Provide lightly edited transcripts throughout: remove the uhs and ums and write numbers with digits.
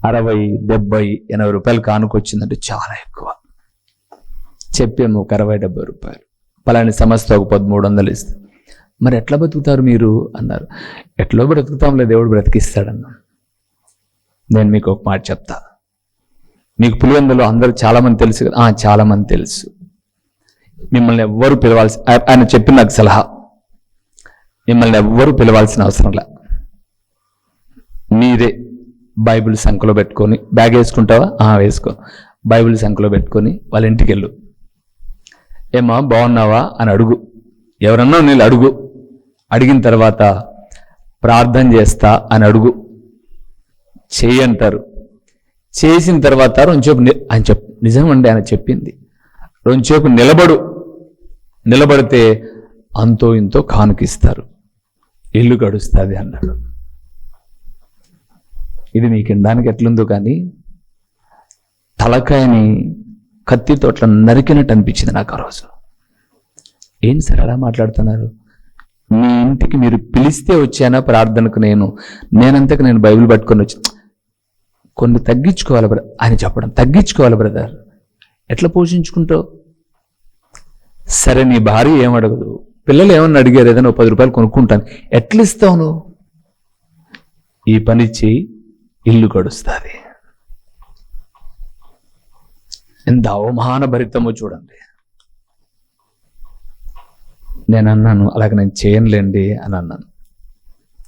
60, 70, 80 రూపాయలు కానుకొచ్చిందంటే చాలా ఎక్కువ. చెప్పాము ఒక 60, 70 రూపాయలు, పలాని సంస్థ ఒక 1300 ఇస్తుంది. మరి ఎట్లా బతుకుతారు మీరు అన్నారు. ఎట్లో బ్రతుకుతాంలే, దేవుడు బ్రతికిస్తాడన్నా. నేను మీకు ఒక మాట చెప్తా. మీకు పులివెందులో అందరూ చాలామంది తెలుసు కదా. చాలామంది తెలుసు. మిమ్మల్ని ఎవ్వరూ పిలవాల్సి, ఆయన చెప్పిన నాకు సలహా, మిమ్మల్ని ఎవ్వరూ పిలవాల్సిన అవసరం లే. మీరే బైబిల్ సంఖ్యలో పెట్టుకొని, బ్యాగ్ వేసుకుంటావా? వేసుకో. బైబిల్ సంఖ్యలో పెట్టుకొని వాళ్ళ ఇంటికి వెళ్ళు. ఏమా బాగున్నావా అని అడుగు. ఎవరన్నా నీళ్ళు అడుగు. అడిగిన తర్వాత ప్రార్థన చేస్తా అని అడుగు. చెయ్యి అంటారు. చేసిన తర్వాత రొంచేపు ఆయన నిజమండి ఆయన చెప్పింది, రొంచేపు నిలబడితే అంతో ఇంతో కానుకిస్తారు, ఇల్లు గడుస్తుంది అన్నాడు. ఇది మీకు వినడానికి ఎట్లుందో కానీ తలకాయని కత్తితో అట్లా నరికినట్టు అనిపించింది నాకు ఆ రోజు. ఏం సార్ అలా మాట్లాడుతున్నారు? మీ ఇంటికి మీరు పిలిస్తే వచ్చానా ప్రార్థనకు? నేనంతకు నేను బైబిల్ పట్టుకొని వచ్చి కొన్ని తగ్గించుకోవాలి ఆయన చెప్పడం. తగ్గించుకోవాలి బ్రదర్. ఎట్లా పోషించుకుంటావు? సరే నీ భార్య ఏమడగదు, పిల్లలు ఏమన్నా అడిగారు, ఏదైనా 10 రూపాయలు కొనుక్కుంటాను, ఎట్లా ఇస్తావు నువ్వు? ఈ పని చేయి, ఇల్లు గడుస్తుంది. ఎంత అవమానభరితమో చూడండి. నేను అన్నాను, అలాగే నేను చేయనులేండి అని అన్నాను.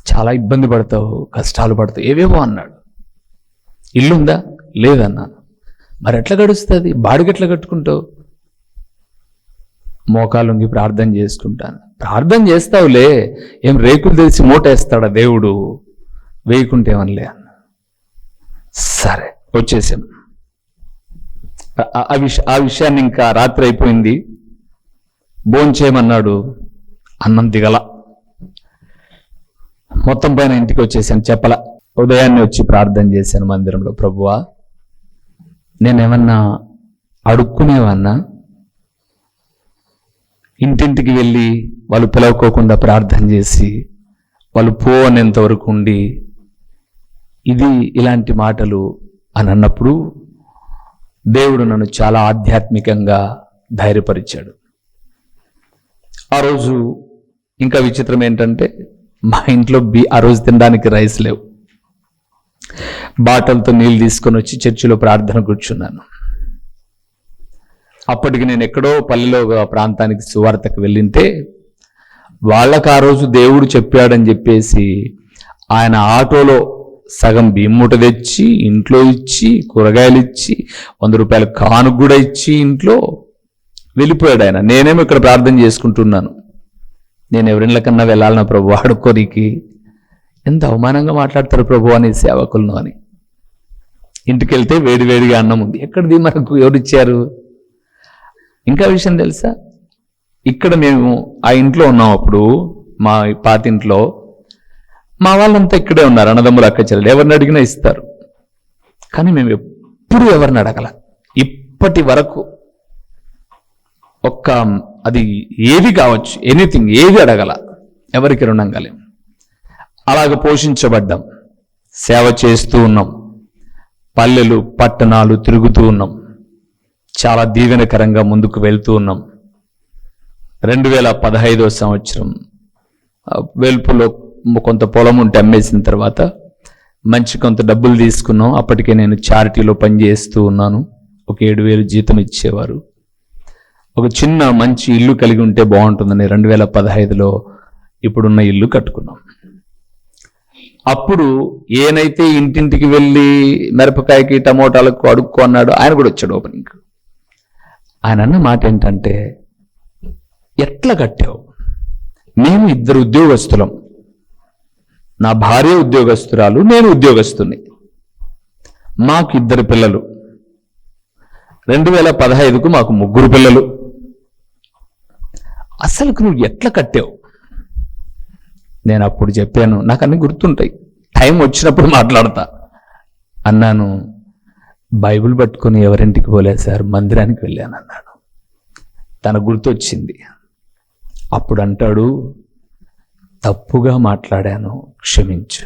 చాలా ఇబ్బంది పడతావు, కష్టాలు పడతావు, ఏవేవో అన్నాడు. ఇల్లుందా? లేదన్నాను. మరి ఎట్లా గడుస్తుంది? బాడిగ ఎట్లా కట్టుకుంటావు? మోకాలుంగి ప్రార్థన చేసుకుంటాను. ప్రార్థన చేస్తావులే, ఏం రేకులు తెలిసి మూటేస్తాడా దేవుడు? వేయకుంటేమనిలే అన్న. సరే వచ్చేసాం. ఆ విషయాన్ని ఇంకా రాత్రి అయిపోయింది. భోంచేయమన్నాడు, అన్నం దిగల. మొత్తం పైన ఇంటికి వచ్చేసాను, చెప్పల. ఉదయాన్నే వచ్చి ప్రార్థన చేశాను మందిరంలో. ప్రభువా, నేనేమన్నా అడుక్కునేవన్నా? ఇంటింటికి వెళ్ళి వాళ్ళు పిలవకోకుండా ప్రార్థన చేసి వాళ్ళు పోవనేంత వరకు ఉండి ఇలాంటి మాటలు అని అన్నప్పుడు దేవుడు నన్ను చాలా ఆధ్యాత్మికంగా ధైర్యపరిచాడు. ఆ రోజు ఇంకా విచిత్రం ఏంటంటే, మా ఇంట్లో ఆ రోజు తినడానికి రైస్ లేవు. బాటలతో నీళ్ళు తీసుకొని వచ్చి చర్చిలో ప్రార్థన కూర్చున్నాను. అప్పటికి నేను ఎక్కడో పల్లెలో ప్రాంతానికి సువార్తకు వెళ్ళింటే వాళ్ళకు ఆ రోజు దేవుడు చెప్పాడని చెప్పేసి ఆయన ఆటోలో సగం బియ్యం మూట తెచ్చి ఇంట్లో ఇచ్చి, కూరగాయలు ఇచ్చి, 100 రూపాయల కానుక కూడా ఇచ్చి ఇంట్లో వెళ్ళిపోయాడు ఆయన. నేనేమో ఇక్కడ ప్రార్థన చేసుకుంటున్నాను. నేను ఎవరిళ్ళకన్నా వెళ్ళాలన్నా ప్రభు ఆడుకోనికి. ఎంత అవమానంగా మాట్లాడతారు ప్రభు అని సేవకులను అని. ఇంటికి వెళ్తే వేడివేడిగా అన్నం ఉంది. ఎక్కడిది మనకు ఎవరిచ్చారు? ఇంకా విషయం తెలుసా, ఇక్కడ మేము ఆ ఇంట్లో ఉన్నాం. అప్పుడు మా పాతింట్లో మా వాళ్ళంతా ఇక్కడే ఉన్నారు, అన్నదమ్ములు, అక్క చెల్లెలు. ఎవరిని అడిగినా ఇస్తారు. కానీ మేము ఎప్పుడు ఎవరిని అడగల ఇప్పటి వరకు. అది ఏది కావచ్చు, ఎనీథింగ్, ఏది అడగల, ఎవరికి రుణం కాలేం. అలాగ పోషించబడ్డాం, సేవ చేస్తూ ఉన్నాం, పల్లెలు పట్టణాలు తిరుగుతూ ఉన్నాం, చాలా దీవెనకరంగా ముందుకు వెళ్తూ ఉన్నాం. 2015వ సంవత్సరం వెల్పులో కొంత పొలం ఉంటే అమ్మేసిన తర్వాత మంచి కొంత డబ్బులు తీసుకున్నాం. అప్పటికే నేను చారిటీలో పనిచేస్తూ ఉన్నాను. ఒక 7,000 జీతం ఇచ్చేవారు. ఒక చిన్న మంచి ఇల్లు కలిగి ఉంటే బాగుంటుందని 2015లో ఇప్పుడున్న ఇల్లు కట్టుకున్నాం. అప్పుడు ఏనైతే ఇంటింటికి వెళ్ళి మిరపకాయకి టమోటాలకు అడుక్కో అన్నాడు, ఆయన కూడా వచ్చాడు ఓపెనింగ్. ఆయన అన్న మాట ఏంటంటే, ఎట్లా కట్టావు? మేము 2 ఉద్యోగస్తులం, నా భార్య ఉద్యోగస్తురాలు, నేను ఉద్యోగస్తుని, మాకు 2 పిల్లలు. 2015కు మాకు 3 పిల్లలు. అసలుకు నువ్వు ఎట్లా కట్టావు? నేను అప్పుడు చెప్పాను, నాకు అన్ని గుర్తుంటాయి, టైం వచ్చినప్పుడు మాట్లాడతా అన్నాను. బైబిల్ పట్టుకొని ఎవరింటికి పోలేదు సార్, మందిరానికి వెళ్ళాను అన్నాడు. తన గుర్తొచ్చింది. అప్పుడు అంటాడు, తప్పుగా మాట్లాడాను, క్షమించు.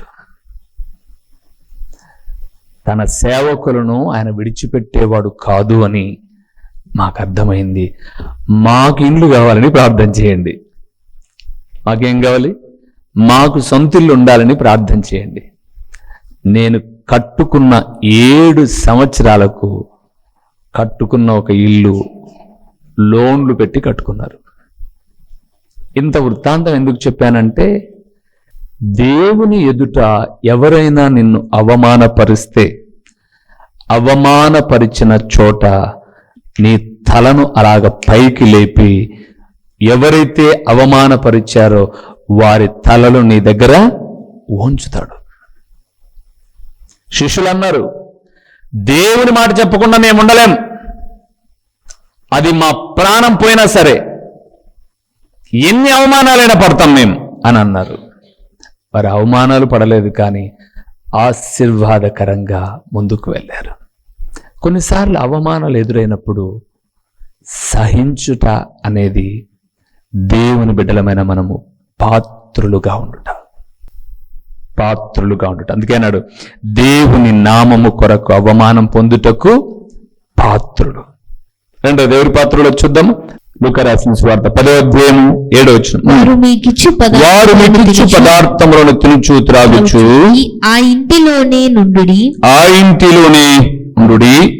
తన సేవకులను ఆయన విడిచిపెట్టేవాడు కాదు అని మాకు అర్థమైంది. మాకు ఇండ్లు కావాలని ప్రార్థన చేయండి. మాకేం కావాలి? మాకు సొంత ఇల్లు ఉండాలని ప్రార్థన చేయండి. నేను కట్టుకున్న 7 సంవత్సరాలకు కట్టుకున్న ఒక ఇల్లు లోన్లు పెట్టి కట్టుకున్నారు. ఇంత వృత్తాంతం ఎందుకు చెప్పానంటే, దేవుని ఎదుట ఎవరైనా నిన్ను అవమానపరిస్తే, అవమానపరిచిన చోట నీ తలను అలాగ పైకి లేపి ఎవరైతే అవమానపరిచారో వారి తలలు నీ దగ్గర ఉంచుతాడు. శిష్యులు అన్నారు, దేవుని మాట చెప్పకుండా మేము ఉండలేం, అది మా ప్రాణం పోయినా సరే, ఎన్ని అవమానాలైనా పడతాం మేము అని అన్నారు. వారు అవమానాలు పడలేదు, కానీ ఆశీర్వాదకరంగా ముందుకు వెళ్ళారు. కొన్నిసార్లు అవమానాలు ఎదురైనప్పుడు సహించుట అనేది దేవుని బిడ్డలమైన మనము పాత్రులుగా ఉండుట. అందుకే అన్నాడు, దేవుని నామము కొరకు అవమానం పొందుటకు పాత్రుడు. రెండో దేవుడి పాత్రులు చూద్దాము. లూకా రాసిన సువార్త 10వ అధ్యాయం 7వ వచనం. వారు మీకిచ్చు పదార్థములను తినుచు త్రాగుచు ఆ ఇంటిలోనే నుండుడి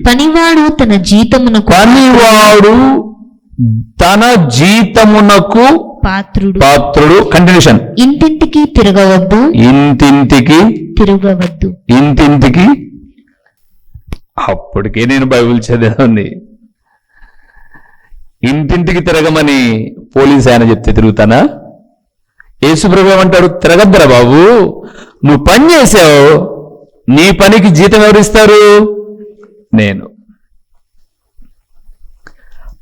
పనివాడు తన జీతమునకు పాత్రుడు. కంటిన్యూషన్. ఇంటింటికి అప్పటికే నేను బైబిల్ చదివాను. ఇంటింటికి తిరగమని పోలీస్ ఆయన చెప్తే తిరుగుతానా? యేసుప్రభు ఏమంటాడు? తిరగద్దరా బాబు, నువ్వు పని చేసావు, నీ పనికి జీతం ఎవరిస్తారు? నేను.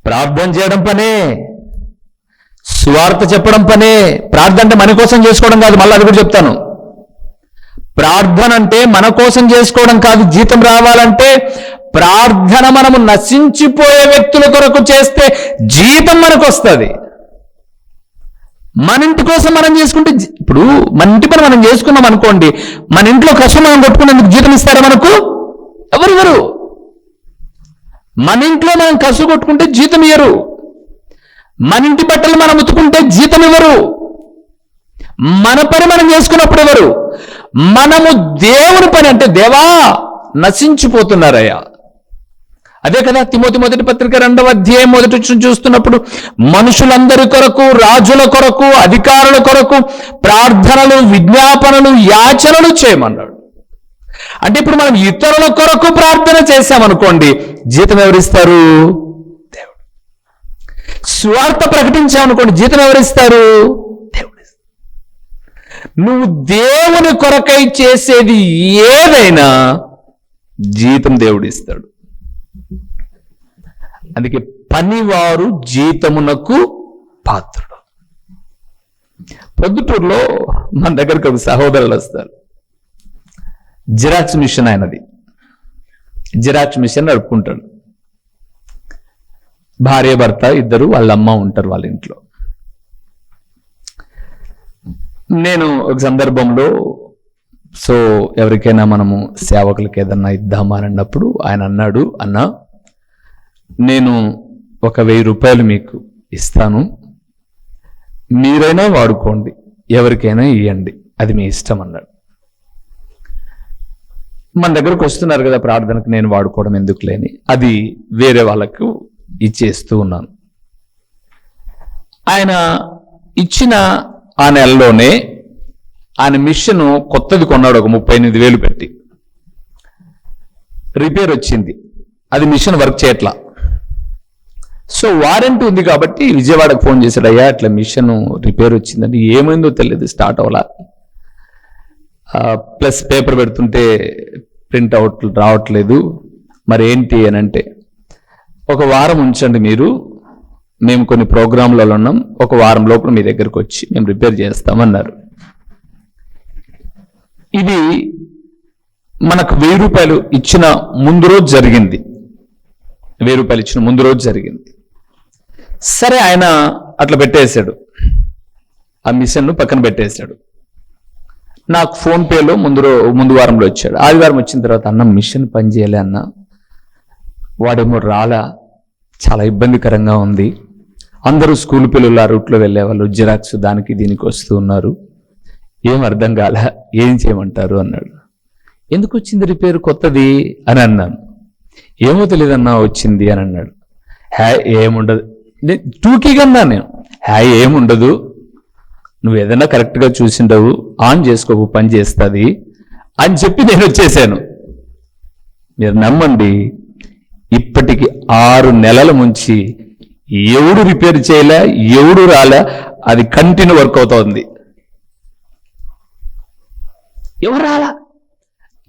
ప్రార్థన చేయడం పనే, సువార్త చెప్పడం పనే. ప్రార్థన అంటే మన కోసం చేసుకోవడం కాదు, మళ్ళీ అది కూడా చెప్తాను. ప్రార్థన అంటే మన కోసం చేసుకోవడం కాదు. జీతం రావాలంటే ప్రార్థన మనము నశించిపోయే వ్యక్తుల కొరకు చేస్తే జీతం మనకు వస్తుంది. మన ఇంటి కోసం మనం చేసుకుంటే, ఇప్పుడు మన ఇంటి పని మనం చేసుకున్నాం అనుకోండి, మన ఇంట్లో కష్టం మనం కొట్టుకునేందుకు జీతం ఇస్తారా మనకు? ఎవరు? మన ఇంట్లో మనం కసు కొట్టుకుంటే జీతం ఇవ్వరు. మన ఇంటి బట్టలు మనం ఉతుకుంటే జీతం ఇవ్వరు. మన పని మనం చేసుకున్నప్పుడు ఎవరు? మనము దేవుని పని అంటే, దేవా నశించిపోతున్నారయ్యా. అదే కదా తిమోతి 1వ పత్రిక 2వ అధ్యాయం 1వ వచనం చూస్తున్నప్పుడు, మనుషులందరి కొరకు, రాజుల కొరకు, అధికారుల కొరకు ప్రార్థనలు, విజ్ఞాపనలు, యాచనలు చేయమన్నాడు. అంటే ఇప్పుడు మనం ఇతరుల కొరకు ప్రార్థన చేశామనుకోండి, జీతం ఎవరిస్తారు? దేవుడు. స్వార్థ ప్రకటించామనుకోండి, జీతం ఎవరిస్తారు? దేవుడు. నువ్వు దేవుని కొరకై చేసేది ఏదైనా జీతం దేవుడు ఇస్తాడు. అందుకే పనివారు జీతమునకు పాత్రుడు. పొద్దుటూరులో మన దగ్గరకు ఒక సహోదరులు వస్తారు. జిరాక్స్ మిషన్ ఆయనది. జిరాక్స్ మిషన్ నడుపుకుంటాడు. భార్య భర్త ఇద్దరు, వాళ్ళ అమ్మ ఉంటారు వాళ్ళ ఇంట్లో. నేను ఒక సందర్భంలో ఎవరికైనా మనము సేవకులకి ఏదన్నా ఇద్దామా అన్నప్పుడు ఆయన అన్నాడు, అన్నా నేను ఒక 1000 రూపాయలు మీకు ఇస్తాను, మీరైనా వాడుకోండి, ఎవరికైనా ఇవ్వండి, అది మీ ఇష్టం అన్నాడు. మన దగ్గరకు వస్తున్నారు కదా ప్రార్థనకు, నేను వాడుకోవడం ఎందుకు లేని అది వేరే వాళ్ళకు ఇచ్చేస్తూ ఉన్నాను. ఆయన ఇచ్చిన ఆ నెలలోనే ఆయన మిషన్ కొత్తది కొన్నాడు, ఒక 38,000 పెట్టి. రిపేర్ వచ్చింది, అది మిషన్ వర్క్ చేయట్లా. వారంటీ ఉంది కాబట్టి విజయవాడకు ఫోన్ చేశాడు, అయ్యా ఇట్లా మిషన్ రిపేర్ వచ్చిందండి, ఏమైందో తెలియదు, స్టార్ట్ అవ్వాలా, ప్లస్ పేపర్ పెడుతుంటే ప్రింట్ అవుట్ రావట్లేదు, మరి ఏంటి అని అంటే, ఒక వారం ఉంచండి మీరు, మేము కొన్ని ప్రోగ్రాంలలో ఉన్నాం, ఒక వారం లోపల మీ దగ్గరకు వచ్చి మేము రిపేర్ చేస్తామన్నారు. ఇది మనకు 1000 రూపాయలు ఇచ్చిన ముందు రోజు జరిగింది. 1000 రూపాయలు ఇచ్చిన ముందు రోజు జరిగింది. సరే ఆయన అట్లా పెట్టేశాడు, ఆ మిషన్ను పక్కన పెట్టేశాడు. నాకు ఫోన్పేలో ముందు వారంలో వచ్చాడు. ఆదివారం వచ్చిన తర్వాత అన్న మిషన్ పని చేయలే అన్న, వాడేమో రాలా, చాలా ఇబ్బందికరంగా ఉంది, అందరూ స్కూల్ పిల్లలు ఆ రూట్లో వెళ్ళేవాళ్ళు, జిరాక్స్ దానికి దీనికి వస్తూ ఉన్నారు, ఏం అర్థం కాలే, ఏం చేయమంటారు అన్నాడు. ఎందుకు వచ్చింది రిపేర్ కొత్తది అని అన్నాను. ఏమో తెలియదన్నా వచ్చింది అని అన్నాడు. ఏముండదు, టూకీగా అన్నా నేను, ఏముండదు, నువ్వు ఏదైనా కరెక్ట్గా చూసిండవు, ఆన్ చేసుకోవు, పని చేస్తుంది అని చెప్పి నేను వచ్చేసాను. మీరు నమ్మండి, ఇప్పటికి 6 నెలల నుంచి ఎవడు రిపేర్ చేయలే, ఎవడు రాలే, అది కంటిన్యూ వర్క్ అవుతోంది. ఎవరు రాలా.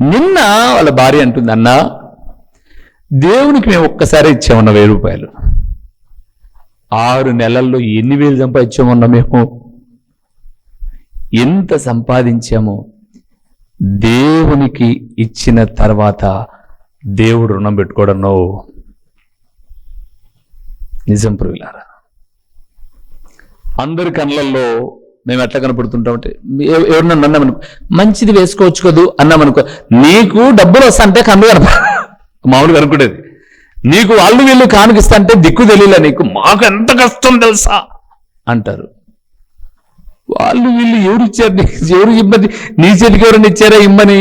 నిన్న వాళ్ళ భార్య అంటుంది, అన్నా దేవునికి మేము ఒక్కసారి ఇచ్చామన్న 1000 రూపాయలు, 6 నెలల్లో ఎన్ని వేలు సంపాదించామన్నా, మేము ఎంత సంపాదించామో దేవునికి ఇచ్చిన తర్వాత దేవుడు రుణం పెట్టుకోవడం నిజం ప్రియులారా. అందరి కళ్ళల్లో మేము ఎట్లా కనపడుతుంటామంటే, ఎవరినన్నా అన్నామనుకో మంచిది వేసుకోవచ్చు కదూ అన్నామనుకో, నీకు డబ్బులు వస్తాంటే కన్ను కనప మామూలుగా అనుకునేది, నీకు వాళ్ళు వీళ్ళు కానుకిస్తా అంటే దిక్కు తెలియలే, నీకు మాకు ఎంత కష్టం తెలుసా అంటారు. వాళ్ళు వీళ్ళు ఎవరు ఇచ్చారు, ఎవరు ఇమ్మని, నీ చేతికి ఎవరైనా ఇచ్చారా ఇమ్మని?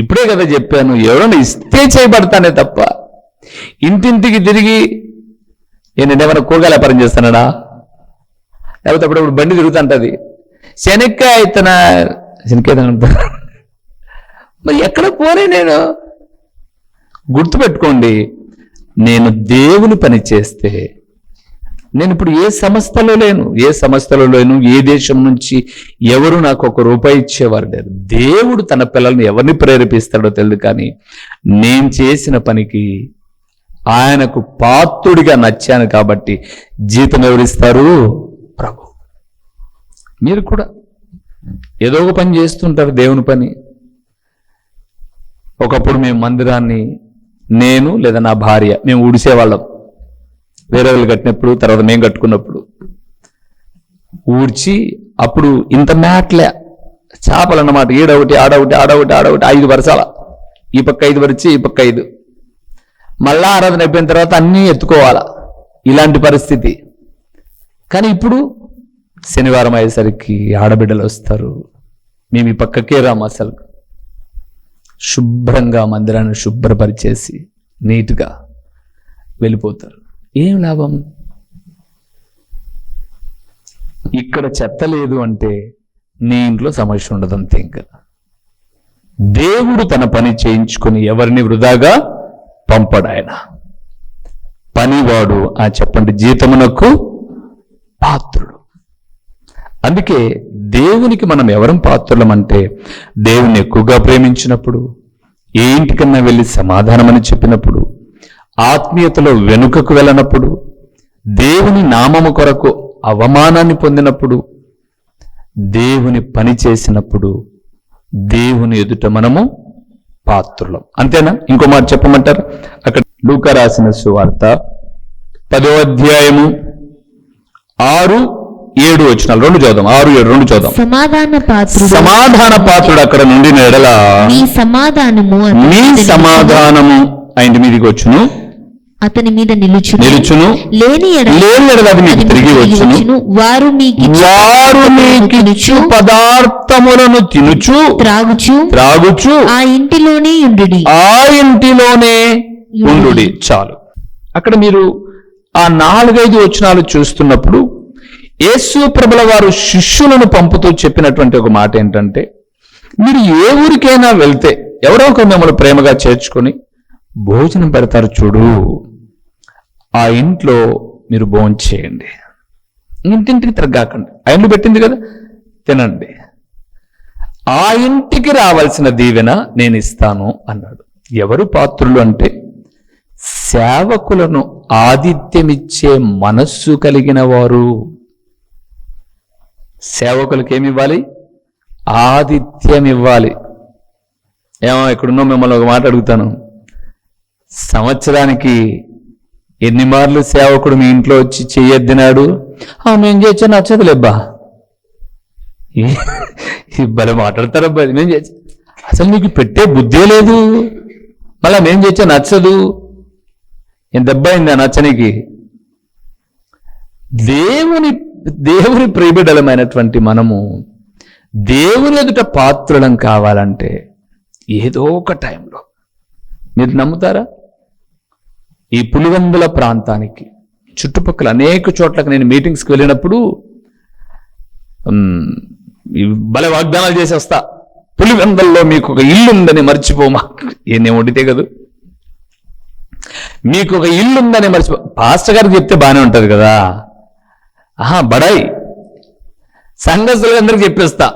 ఇప్పుడే కదా చెప్పాను, ఎవరైనా ఇస్తే చేయబడతానే తప్ప ఇంటింటికి తిరిగి నేనేమైనా కూరగాయల వ్యాపారం చేస్తానా, లేకపోతే అప్పుడప్పుడు బండి తిరుగుతుంటది, శనక్కాయ ఇతనా, శనక్కాయ మరి ఎక్కడ పోనే. నేను గుర్తుపెట్టుకోండి, నేను దేవుని పని చేస్తే, నేను ఇప్పుడు ఏ సంస్థలో లేను, ఏ దేశం నుంచి ఎవరు నాకు 1 రూపాయి ఇచ్చేవారు లేరు. దేవుడు తన పిల్లల్ని ఎవరిని ప్రేరేపిస్తాడో తెలియదు, కానీ నేను చేసిన పనికి ఆయనకు పాత్రుడిగా నచ్చాను కాబట్టి జీతం ఎవరిస్తారు? ప్రభు. మీరు కూడా ఏదో ఒక పని చేస్తుంటారు, దేవుని పని. ఒకప్పుడు మేము మందిరాన్ని, నేను లేదా నా భార్య, మేము ఊడిసేవాళ్ళం. వేరే వాళ్ళు కట్టినప్పుడు, తర్వాత మేము కట్టుకున్నప్పుడు ఊడ్చి, అప్పుడు ఇంత మ్యాట్లే చేపలు అన్నమాట, ఈడొకటి ఆడొకటి 5 వరుసాల, ఈ పక్క 5 వరిచి ఈ పక్క 5, మళ్ళా ఆరాధన అయిపోయిన తర్వాత అన్నీ ఎత్తుకోవాలా, ఇలాంటి పరిస్థితి. కానీ ఇప్పుడు శనివారం అయ్యేసరికి ఆడబిడ్డలు వస్తారు, మేము ఈ పక్కకే రాము, అసలు శుభ్రంగా మందిరాన్ని శుభ్రపరిచేసి నీట్గా వెళ్ళిపోతారు. ఏం లాభం? ఇక్కడ చెత్త లేదు అంటే నీ ఇంట్లో సమస్య ఉండదు, అంతే. ఇంకా దేవుడు తన పని చేయించుకొని ఎవరిని వృధాగా పంపడు. ఆయన పనివాడు చెప్పండి, జీతమునకు పాత్రుడు. అందుకే దేవునికి మనం ఎవరం పాత్రులం అంటే, దేవుని ఎక్కువగా ప్రేమించినప్పుడు, ఏ ఇంటికన్నా వెళ్ళి సమాధానమని చెప్పినప్పుడు, ఆత్మీయతలో వెనుకకు వెళ్ళనప్పుడు, దేవుని నామము కొరకు అవమానాన్ని పొందినప్పుడు, దేవుని పని చేసినప్పుడు, దేవుని ఎదుట మనము పాత్రులం. అంతేనా? ఇంకో మాట చెప్పమంటారు? అక్కడ లూకా రాసిన సువార్త 10వ అధ్యాయము 6-7 వచనాలు, 2 చదుదాం. 6-7 చదుదాం. సమాధాన పాత్రుడు అక్కడ నుండి ఎడల మీ సమాధానము ఆయన మీదికి వచ్చును, అతని మీద నిలుచును, లేని ఎడల అది మీకు తిరిగి వచ్చును. వారు మీకిచ్చు పదార్థములను తినుచు త్రాగుచు ఆ ఇంటిలోనే ఉండుడి. చాలు. అక్కడ మీరు ఆ 4-5 వచనాలు చూస్తున్నప్పుడు యేసు ప్రభుల వారు శిష్యులను పంపుతూ చెప్పినటువంటి ఒక మాట ఏంటంటే, మీరు ఏ ఊరికైనా వెళ్తే ఎవరో ఒక మిమ్మల్ని ప్రేమగా చేర్చుకొని భోజనం పెడతారు చూడు, ఆ ఇంట్లో మీరు భోజనం చేయండి, ఇంటింటికి తిరగాకండి. ఆ ఇంట్లో పెట్టింది కదా, తినండి. ఆ ఇంటికి రావాల్సిన దీవెన నేను ఇస్తాను అన్నాడు. ఎవరు పాత్రులు అంటే, సేవకులను ఆతిథ్యమిచ్చే మనస్సు కలిగిన వారు. సేవకులకు ఏమి ఇవ్వాలి? ఆతిథ్యం ఇవ్వాలి. ఏమో ఇక్కడున్నో మిమ్మల్ని ఒక మాట అడుగుతాను, సంవత్సరానికి ఎన్ని మార్లు సేవకుడు మీ ఇంట్లో వచ్చి చెయ్యొద్దినాడు? మేము చేచ్చా నచ్చదులేబ్బా, భలే మాట్లాడతారబ్బా, మేము చేసి అసలు నీకు పెట్టే బుద్ధే లేదు, మళ్ళా మేం చేసా నచ్చదు, ఏం దెబ్బ అయిందా నచ్చనికి? దేవుని ప్రియబిడ్డలమైనటువంటి మనము దేవుని ఎదుట పాత్రులం కావాలంటే ఏదో ఒక టైంలో, మీరు నమ్ముతారా, ఈ పులివెందుల ప్రాంతానికి చుట్టుపక్కల అనేక చోట్లకు నేను మీటింగ్స్కి వెళ్ళినప్పుడు భలే వాగ్దానాలు చేసి వస్తా. పులివెందల్లో మీకు ఒక ఇల్లు ఉందని మర్చిపోమా, నేను వండితే కదా, మీకు ఒక ఇల్లు ఉందని మర్చిపో. పాస్టర్ గారికి చెప్తే బాగానే ఉంటది కదా, బడాయి సంఘస్థులు అందరికి చెప్పేస్తా,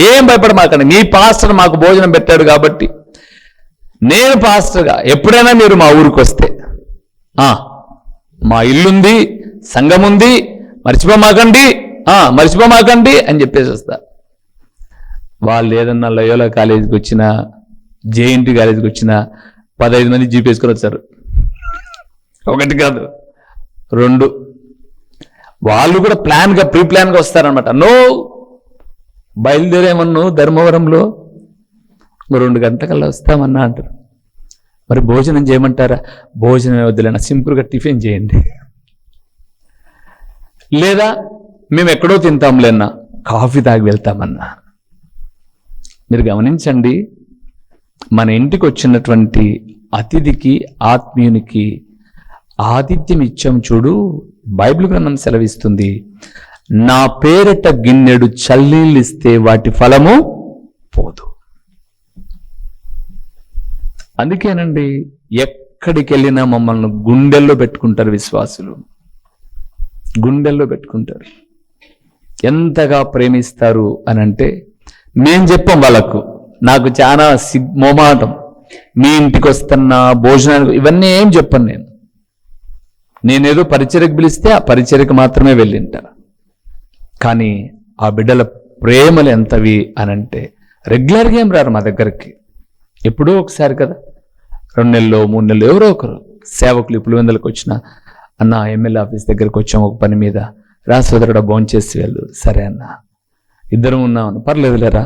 ఏం భయపడమాకండి, మీ పాస్టర్ మాకు భోజనం పెట్టాడు కాబట్టి నేను పాస్టర్గా ఎప్పుడైనా మీరు మా ఊరికి వస్తే మా ఇల్లుంది, సంఘం ఉంది, మర్చిపోమాకండి అని చెప్పేసి వస్తా. వాళ్ళు ఏదన్నా లయోలా కాలేజీకి వచ్చినా, జేఎన్టీ కాలేజీకి వచ్చినా 15 మంది జీపేసుకొని వచ్చారు, ఒకటి కాదు 2. వాళ్ళు కూడా ప్రీ ప్లాన్గా వస్తారనమాట. బయలుదేరేమన్ను ధర్మవరంలో 2 గంటలకల్లా వస్తామన్నా అంటారు. మరి భోజనం చేయమంటారా? భోజనం వద్దులేనా, సింపుల్గా టిఫిన్ చేయండి, లేదా మేము ఎక్కడో తింటాంలేనా, కాఫీ తాగి వెళ్తామన్నా. మీరు గమనించండి, మన ఇంటికి వచ్చినటువంటి అతిథికి, ఆత్మీయునికి ఆతిథ్యం ఇచ్చాం చూడు, బైబిల్ గ్రంథం సెలవిస్తుంది, నా పేరిట గిన్నెడు చల్లీళ్ళు ఇస్తే వాటి ఫలము పోదు. అందుకేనండి ఎక్కడికి వెళ్ళినా మమ్మల్ని గుండెల్లో పెట్టుకుంటారు విశ్వాసులు, గుండెల్లో పెట్టుకుంటారు. ఎంతగా ప్రేమిస్తారు అని అంటే మేం చెప్పాం వాళ్ళకు, నాకు చాలా మొమాటం, మీ ఇంటికి వస్తున్నా భోజనానికి ఇవన్నీ ఏం చెప్పను. నేనేదో పరిచర్యకు పిలిస్తే ఆ పరిచర్యకు మాత్రమే వెళ్ళింటా. కానీ ఆ బిడ్డల ప్రేమలు ఎంతవి అనంటే రెగ్యులర్గా ఏం రారు మా దగ్గరికి, ఎప్పుడో ఒకసారి కదా, 2 నెలలు 3 నెలలు ఎవరో ఒకరు సేవకులు పులివెందులకు వచ్చిన, అన్న ఎమ్మెల్యే ఆఫీస్ దగ్గరకు వచ్చాము ఒక పని మీద, రా సోదరుడా భోంచేసి వెళ్ళు. సరే అన్న, ఇద్దరం ఉన్నామన్న, పర్లేదులేరా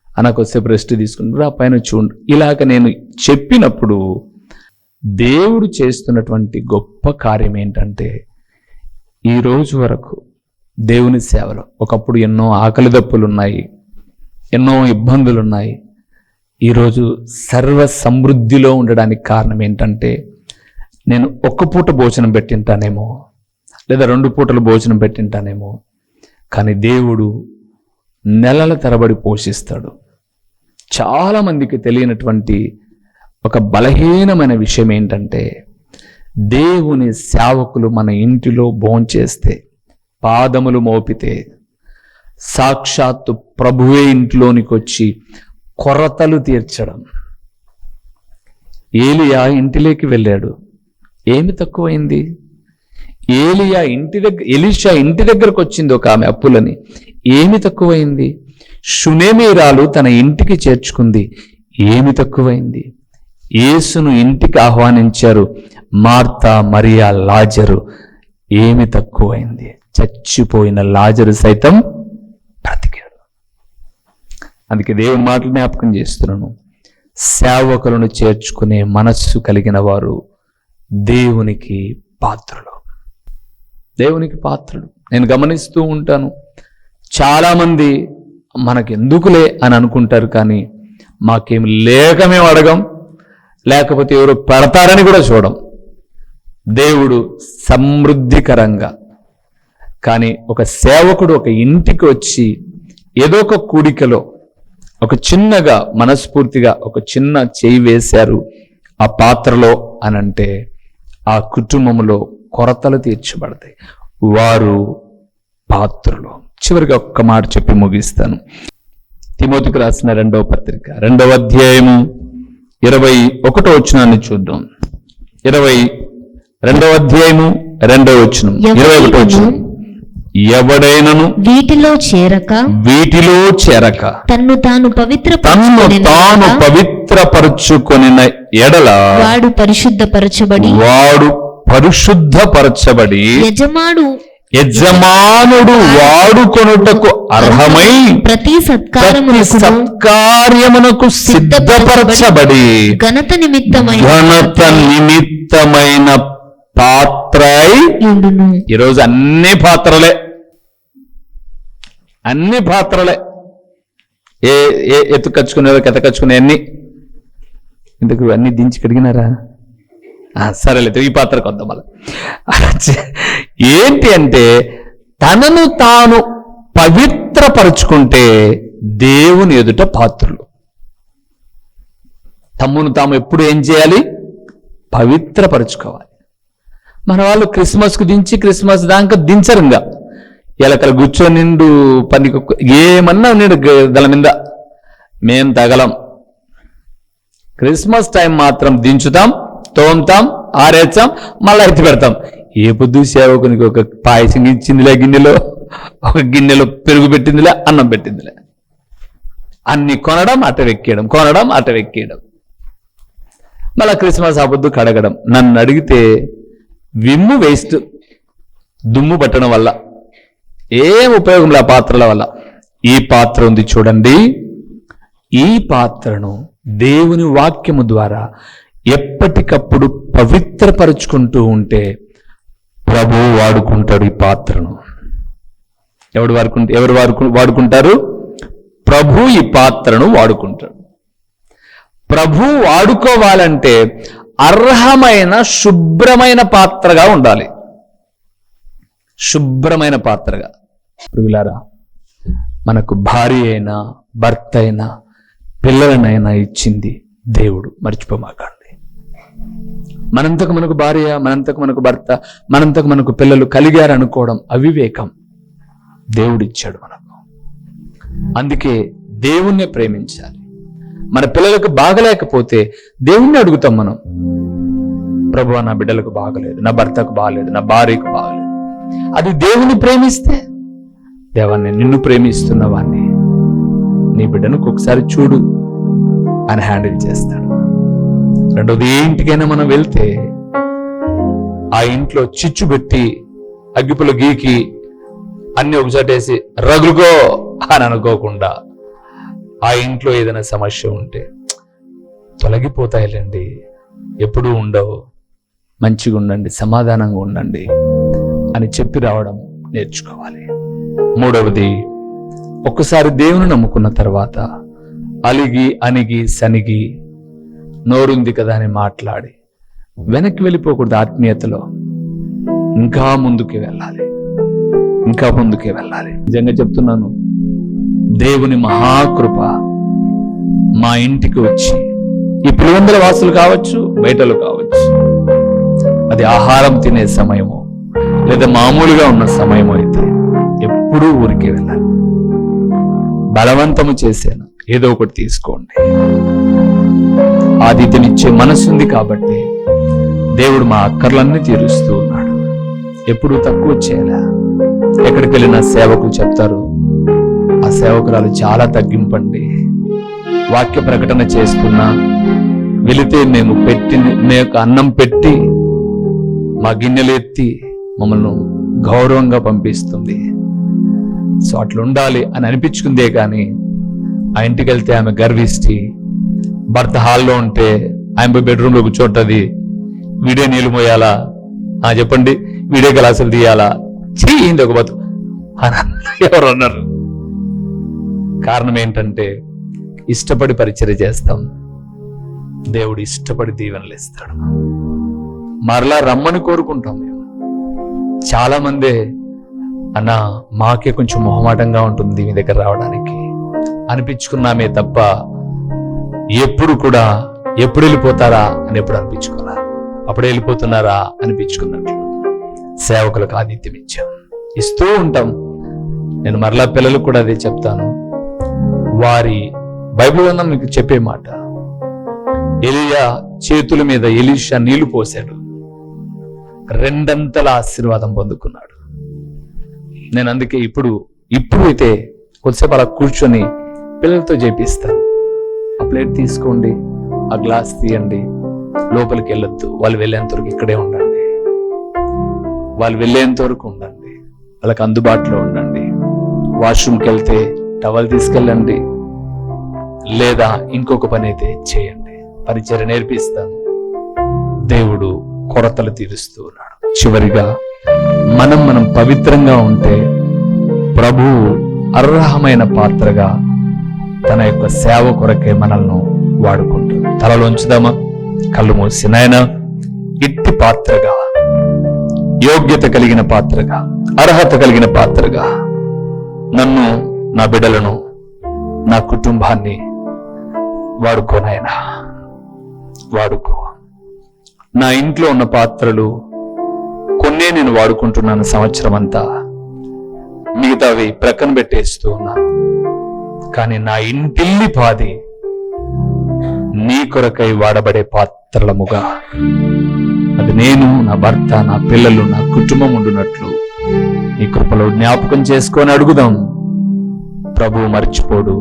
అన్న, కొద్దిసేపు రెస్ట్ తీసుకుని రా పైన చూడు. ఇలాగ నేను చెప్పినప్పుడు దేవుడు చేస్తున్నటువంటి గొప్ప కార్యం ఏంటంటే, ఈ రోజు వరకు దేవుని సేవలో ఒకప్పుడు ఎన్నో ఆకలి దప్పులు ఉన్నాయి, ఎన్నో ఇబ్బందులు ఉన్నాయి. ఈరోజు సర్వ సమృద్ధిలో ఉండడానికి కారణం ఏంటంటే, నేను ఒక్క పూట భోజనం పెట్టింటానేమో, లేదా 2 పూటలు భోజనం పెట్టింటానేమో, కానీ దేవుడు నెలల తరబడి పోషిస్తాడు. చాలామందికి తెలియనటువంటి ఒక బలహీనమైన విషయం ఏంటంటే, దేవుని సేవకులు మన ఇంటిలో భోంచేస్తే, పాదములు మోపితే, సాక్షాత్తు ప్రభువే ఇంట్లోనికి వచ్చి కొరతలు తీర్చడం. ఏలియా ఇంటిలోకి వెళ్ళాడు, ఏమి తక్కువైంది? ఎలీషా ఇంటి దగ్గరకు వచ్చింది ఒక ఆమె అప్పులని, ఏమి తక్కువైంది? షునేమీరాలు తన ఇంటికి చేర్చుకుంది, ఏమి తక్కువైంది? యేసును ఇంటికి ఆహ్వానించారు మార్తా, మరియా, లాజరు, ఏమి తక్కువైంది? చచ్చిపోయిన లాజరు సైతం బ్రతికాడు. అందుకే దేవుని మాటలు జ్ఞాపకం చేస్తున్నాను, సేవకులను చేర్చుకునే మనస్సు కలిగిన వారు దేవునికి పాత్రులు, దేవునికి పాత్రులు. నేను గమనిస్తూ ఉంటాను, చాలామంది మనకెందుకులే అని అనుకుంటారు, కానీ మాకేమి లేక మేము అడగం, లేకపోతే ఎవరు పెడతారని కూడా చూడం. దేవుడు సమృద్ధికరంగా. కానీ ఒక సేవకుడు ఒక ఇంటికి వచ్చి ఏదో ఒక కూడికలో ఒక చిన్నగా మనస్ఫూర్తిగా ఒక చిన్న చేయి వేశారు ఆ పాత్రలో అనంటే, ఆ కుటుంబంలో కొరతలు తీర్చబడతాయి, వారు పాత్రలు. చివరిగా ఒక్క మాట చెప్పి ముగిస్తాను. తిమోతికి రాసిన 2వ పత్రిక 2వ అధ్యాయము 21వ వచనాన్ని చూద్దాం. 22వ అధ్యాయము 2వ వచనం 21వ వచనం, ఎవడైనను వీటిలో చేరక తన్ను తాను పవిత్రపరచుకొనిన ఎడల వాడు పరిశుద్ధపరచబడి యజమానుడు వాడుకొనుటకు అర్హమై ప్రతి ప్రతి సత్కార్యమునకు సిద్ధపరచబడి ఘనత నిమిత్తమైన పాత్రై ఉండును. ఈరోజు అన్ని పాత్రలే. ఎత్తుకచ్చుకునేవో కెతకచ్చుకునే అన్ని ఇంతకు అన్ని దించి కడిగినారా? సరేలేదు, ఈ పాత్రకు వద్దాం. మళ్ళీ ఏంటి అంటే తనను తాను పవిత్రపరుచుకుంటే దేవుని ఎదుట పాత్రులు. తమ్మును తాము ఎప్పుడు ఏం చేయాలి? పవిత్రపరుచుకోవాలి. మన వాళ్ళు క్రిస్మస్కు దించి క్రిస్మస్ దాకా దించరుగా. ఎలకల కూర్చొని నిండు పని ఏమన్నా నిండు దాని మీద మేం తగలం. క్రిస్మస్ టైం మాత్రం దించుతాం, తోముతాం, ఆరేస్తాం, మళ్ళీ ఎత్తి పెడతాం. ఏ పొద్దు సేవకునికి ఒక పాయసం ఇచ్చిందిలే గిన్నెలో, ఒక గిన్నెలో పెరుగు పెట్టిందిలే, అన్నం పెట్టిందిలే. అన్ని కొనడం అట వెక్కేయడం, కొనడం అట వెక్కేయడం. మళ్ళీ క్రిస్మస్ ఆ పొద్దు కడగడం. నన్ను అడిగితే విమ్ము వేస్ట్, దుమ్ము పట్టడం వల్ల ఏం ఉపయోగం లే పాత్రల వల్ల. ఈ పాత్ర ఉంది చూడండి, ఈ పాత్రను దేవుని వాక్యము ద్వారా ఎప్పటికప్పుడు పవిత్రపరుచుకుంటూ ఉంటే ప్రభువు వాడుకుంటాడు ఈ పాత్రను. ఎవరు వాడుకుంటారు? ప్రభు ఈ పాత్రను వాడుకుంటాడు. ప్రభు వాడుకోవాలంటే అర్హమైన శుభ్రమైన పాత్రగా ఉండాలి. శుభ్రమైన పాత్రగా. ప్రియులారా, మనకు భార్య అయినా భర్త అయినా పిల్లలనైనా ఇచ్చింది దేవుడు, మర్చిపోమాకండి. మనంతకు మనకు భార్య, మనంతకు మనకు భర్త, మనంతకు మనకు పిల్లలు కలిగారనుకోవడం అవివేకం. దేవుడిచ్చాడు మనకు. అందుకే దేవుణ్ణి ప్రేమించాలి. మన పిల్లలకు బాగలేకపోతే దేవుణ్ణి అడుగుతాం మనం. ప్రభువా, నా బిడ్డలకు బాగలేదు, నా భర్తకు బాగలేదు, నా భార్యకు బాగలేదు. అది దేవుని ప్రేమిస్తే, దేవా నేను నిన్ను ప్రేమిస్తున్న వాణ్ణి, నీ బిడ్డను ఒకసారి చూడు అని హ్యాండిల్ చేస్తాడు. రెండోది, ఏ ఇంటికైనా మనం వెళ్తే ఆ ఇంట్లో చిచ్చు పెట్టి అగ్గిపులు గీకి అన్ని ఒకసాటేసి రగులుకో అని అనుకోకుండా, ఆ ఇంట్లో ఏదైనా సమస్య ఉంటే తొలగిపోతాయిలేండి, ఎప్పుడూ ఉండవు, మంచిగా ఉండండి, సమాధానంగా ఉండండి అని చెప్పి రావడం నేర్చుకోవాలి. మూడవది, ఒక్కసారి దేవుని నమ్ముకున్న తర్వాత అలిగి అణిగి సనిగి నోరుంది కదా అని మాట్లాడి వెనక్కి వెళ్ళిపోకూడదు. ఆత్మీయతలో ఇంకా ముందుకే వెళ్ళాలి, ఇంకా ముందుకే వెళ్ళాలి. నిజంగా చెప్తున్నాను, దేవుని మహాకృప మా ఇంటికి వచ్చి, ఈ పులివెందుల వాసులు కావచ్చు, బయటలు కావచ్చు, అది ఆహారం తినే సమయమో లేదా మామూలుగా ఉన్న సమయం అయితే ఎప్పుడూ ఊరికే వెళ్ళాలి. బలవంతము చేశాను, ఏదో ఒకటి తీసుకోండి. ఆతిథ్యమిచ్చే మనసుంది కాబట్టి దేవుడు మా అక్కర్లన్నీ తీరుస్తూ ఉన్నాడు. ఎప్పుడూ తక్కువ చేయాలా. ఎక్కడికి వెళ్ళినా సేవకులు చెప్తారు, ఆ సేవకురాలు చాలా తగ్గింపండి. వాక్య ప్రకటన చేస్తున్నా వెళితే మేము అన్నం పెట్టి మా గిన్నెలు ఎత్తి మమ్మల్ని గౌరవంగా పంపిస్తుంది. సో అట్లా ఉండాలి అని అనిపించుకుందే కానీ ఆ ఇంటికి వెళ్తే ఆమె గర్విష్టి, భర్త హాల్లో ఉంటే ఆమె బెడ్రూమ్లో కూర్చోంటది, వీడియో నీళ్ళు మోయాలా, చెప్పండి వీడియో గ్లాసులు తీయాలా, చెయ్యింది ఒక బతు అని ఎవరు అన్నారు. కారణం ఏంటంటే ఇష్టపడి పరిచర్య చేస్తాం, దేవుడు ఇష్టపడి దీవెనలు ఇస్తాడు. మరలా రమ్మని కోరుకుంటాం. మేము చాలా మంది అన్నా మాకే కొంచెం మొహమాటంగా ఉంటుంది మీ దగ్గర రావడానికి అనిపించుకున్నామే తప్ప ఎప్పుడు కూడా ఎప్పుడు వెళ్ళిపోతారా అని ఎప్పుడు అనిపించుకున్నా, అప్పుడే వెళ్ళిపోతున్నారా అనిపించుకున్నట్లు సేవకులకు ఆతిథ్యం ఇచ్చాం, ఇస్తూ ఉంటాం. నేను మరలా పిల్లలకు కూడా అదే చెప్తాను. వారి బైబిల్ గ్రంథం మీకు చెప్పే మాట, ఎలీయా చేతుల మీద ఎలీషా నీళ్లు పోసాడు, రెండంతల ఆశీర్వాదం పొందుకున్నాడు. నేను అందుకే ఇప్పుడు అయితే కొద్దిసేపు అలా కూర్చొని పిల్లలతో చేపిస్తాను. ఆ ప్లేట్ తీసుకోండి, ఆ గ్లాస్ తీయండి, లోపలికి వెళ్ళొద్దు, వాళ్ళు వెళ్ళేంత వరకు ఇక్కడే ఉండండి, వాళ్ళు వెళ్ళేంత వరకు ఉండండి, వాళ్ళకి అందుబాటులో ఉండండి. వాష్రూమ్కి వెళ్తే టవల్ తీసుకెళ్ళండి, లేదా ఇంకొక పని అయితే చేయండి. పరిచర్య నేర్పిస్తాను. దేవుడు కొరతలు తీరుస్తూ ఉన్నాడు. చివరిగా మనం పవిత్రంగా ఉంటే ప్రభువు అర్హమైన పాత్రగా తన యొక్క సేవ కొరకే మనల్ని వాడుకుంటాడు. తలలోంచుదామా, కళ్ళు మూసి, నాయనా ఇట్టి పాత్రగా, యోగ్యత కలిగిన పాత్రగా, అర్హత కలిగిన పాత్రగా నన్ను, నా బిడ్డలను, నా కుటుంబాన్ని వాడుకో నాయనా, వాడుకో. నా ఇంట్లో ఉన్న పాత్రలు కొన్నే నేను వాడుకుంటున్నాను సంవత్సరం అంతా, మిగతావి ప్రక్కన పెట్టేస్తూ ఉన్నాను. కానీ నా ఇంటిల్లి పాది నీ కొరకై వాడబడే పాత్రలముగా, అది నేను, నా భర్త, నా పిల్లలు, నా కుటుంబం ఉండునట్లు నీ కృపలో జ్ఞాపకం చేసుకొని అడుగుదాం. ప్రభువు మర్చిపోడు,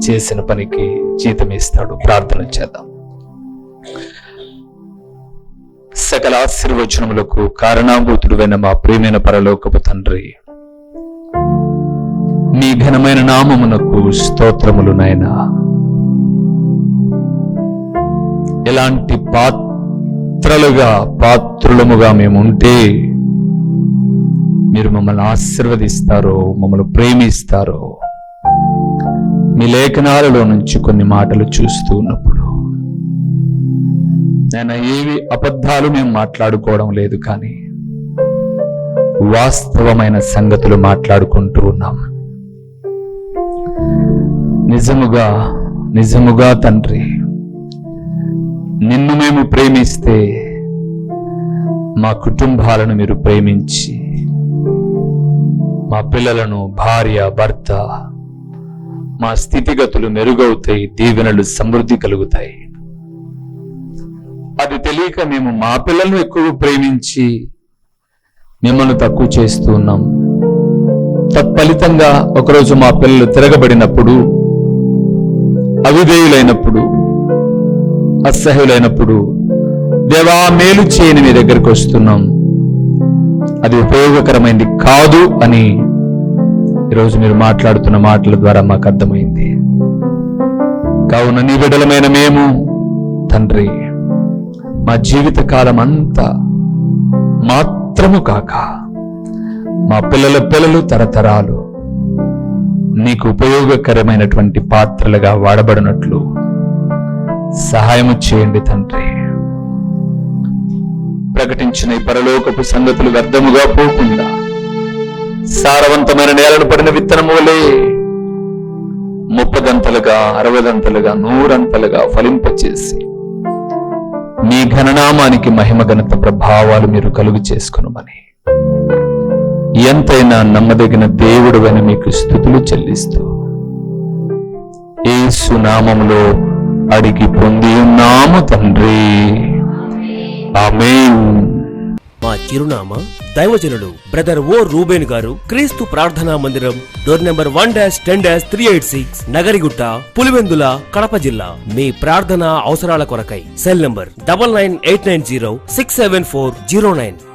చేసిన పనికి జీతం ఇస్తాడు. ప్రార్థన చేద్దాం. సకల ఆశీర్వచనములకు కారణాభూతుడైన మా ప్రియమైన పరలోకపు తండ్రి, మీ ఘనమైన నామమునకు స్తోత్రములు నాయనా. ఎలాంటి పాత్రులముగా మేముంటే మీరు మమ్మల్ని ఆశీర్వదిస్తారో, మమ్మల్ని ప్రేమిస్తారో, మీ లేఖనాలలో నుంచి కొన్ని మాటలు చూస్తూ ఉన్నప్పుడు నేను ఏవి అబద్ధాలు మేము మాట్లాడుకోవడం లేదు, కానీ వాస్తవమైన సంగతులు మాట్లాడుకుంటూ ఉన్నాం. నిజముగా తండ్రి, నిన్ను మేము ప్రేమిస్తే మా కుటుంబాలను మీరు ప్రేమించి, మా పిల్లలను, భార్య, భర్త, మా స్థితిగతులు మెరుగవుతాయి, దీవెనలు సమృద్ధి కలుగుతాయి. అది తెలియక మేము మా పిల్లలను ఎక్కువ ప్రేమించి మిమ్మల్ని తక్కువ చేస్తూ ఉన్నాం. తత్ఫలితంగా ఒకరోజు మా పిల్లలు తిరగబడినప్పుడు, అవిధేయులైనప్పుడు, అసహ్యులైనప్పుడు, దేవా మేలు చేయని మీ దగ్గరికి వస్తున్నాం, అది ఉపయోగకరమైంది కాదు అని ఈరోజు మీరు మాట్లాడుతున్న మాటల ద్వారా మాకు అర్థమైంది. కావున నీ బిడ్డలమైన మేము తండ్రి, మా జీవిత కాలం అంతా మాత్రము కాక మా పిల్లల పిల్లలు తరతరాలు నీకు ఉపయోగకరమైనటువంటి పాత్రలుగా వాడబడినట్లు సహాయము చేయండి తండ్రి. ప్రకటించిన ఈ పరలోకపు సంగతులు వ్యర్థముగా పోకుండా సారవంతమైన నేలను పడిన విత్తనము వలె 30దంతలుగా, 60దంతలుగా, 100అంతలుగా ఫలింపచేసి మీ ఘననామానికి మహిమ, ఘనత, ప్రభావాలు మీరు కలుగు చేసుకొనుమని ఎంతైనా నమ్మదగిన దేవుడు అని మీకు స్తుతులు చెల్లిస్తూ యేసు నామములో అడిగి పొంది ఉన్నాము తండ్రి. ఆమేన్. మా చిరునామా దైవజనులు బ్రదర్ ఓ రూబేన్ గారు, క్రీస్తు ప్రార్థనా మందిరం, డోర్ నెంబర్ 1-10-386, నగరిగుట్ట, పులివెందుల, కడప జిల్లా. మీ ప్రార్థనా అవసరాల కొరకై సెల్ నంబర్ 9989067409.